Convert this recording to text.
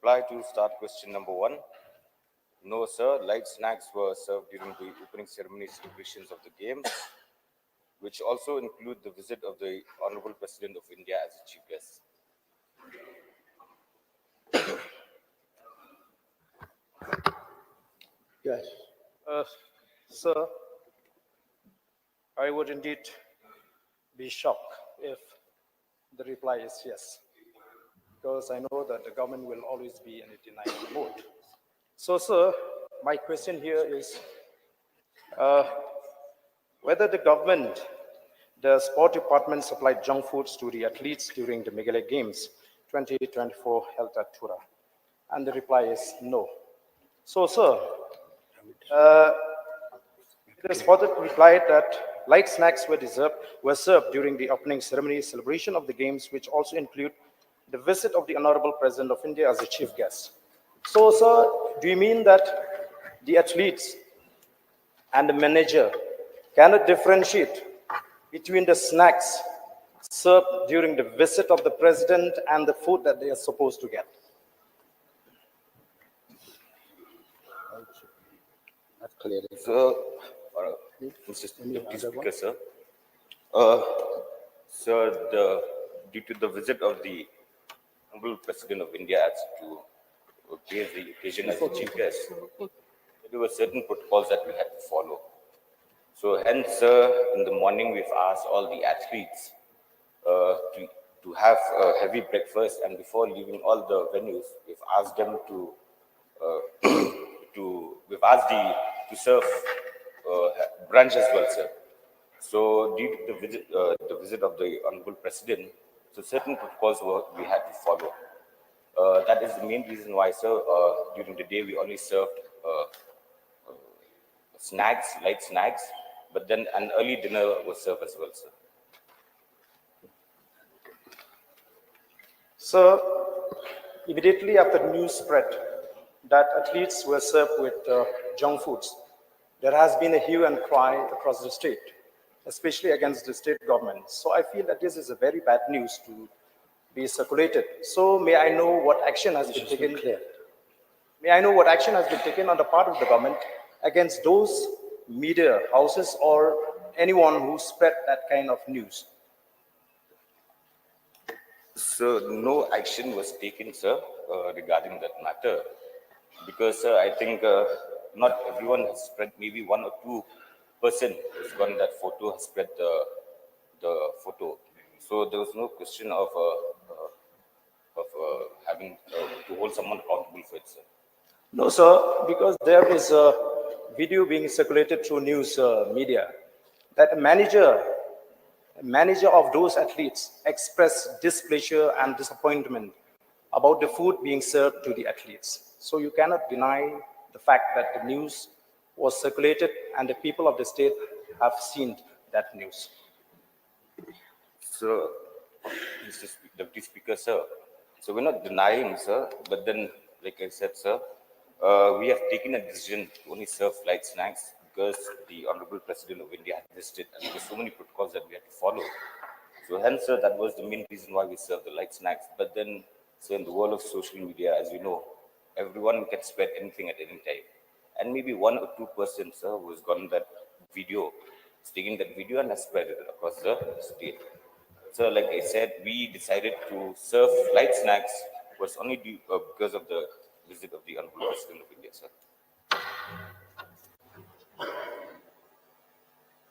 reply to start question number 1. No, sir. Light snacks were served during the opening ceremony celebrations of the games, which also include the visit of the Honorable President of India as a chief guest. Yes. Sir, I would indeed be shocked if the reply is yes, because I know that the government will always be in a denial mode. So, sir, my question here is whether the sport department supplied junk foods to the athletes during the Meghalaya Games 2024 held at Tura. And the reply is no. So, sir, it is further replied that light snacks were served during the opening ceremony celebration of the games, which also include the visit of the Honorable President of India as a chief guest. So, sir, do you mean that the athletes and the manager cannot differentiate between the snacks served during the visit of the president and the food that they are supposed to get? Not clear. So, Mr. Deputy Speaker, sir. Uh, Sir, due to the visit of the Honorable President of India as to grace the occasion as the chief guest, there were certain protocols that we had to follow. So hence, in the morning, we've asked all the athletes to have a heavy breakfast, and before leaving all the venues, we've asked them to we've asked to serve brunch as well, sir. So due to the visit of the Honorable President, so certain protocols we had to follow. That is the main reason why, sir, during the day we only served snacks, light snacks, but then an early dinner was served as well, sir. So, immediately after the news spread that athletes were served with junk foods, there has been a hue and cry across the state, especially against the state government. So I feel that this is a very bad news to be circulated. So may I know what action has been taken? May I know what action has been taken on the part of the government against those media houses or anyone who spread that kind of news? So no action was taken, sir, regarding that matter, because I think not everyone has spread. Maybe 1 or 2% has gotten that photo, has spread the photo. So there was no question of having to hold someone accountable for it, sir. No, sir, because there is a video being circulated through news media that a manager of those athletes expressed displeasure and disappointment about the food being served to the athletes. So you cannot deny the fact that the news was circulated and the people of the state have seen that news. So, Mr. Deputy Speaker, sir, so we're not denying, sir, but then, like I said, sir, we have taken a decision to only serve light snacks because the Honorable President of India had visited, and there were so many protocols that we had to follow. So hence, sir, that was the main reason why we served the light snacks. But then, sir, in the world of social media, as you know, everyone can spread anything at any time. And maybe 1 or 2%, sir, who has gotten that video, is taking that video and has spread it across the state. So, like I said, we decided to serve light snacks was only because of the visit of the Honorable President of India, sir.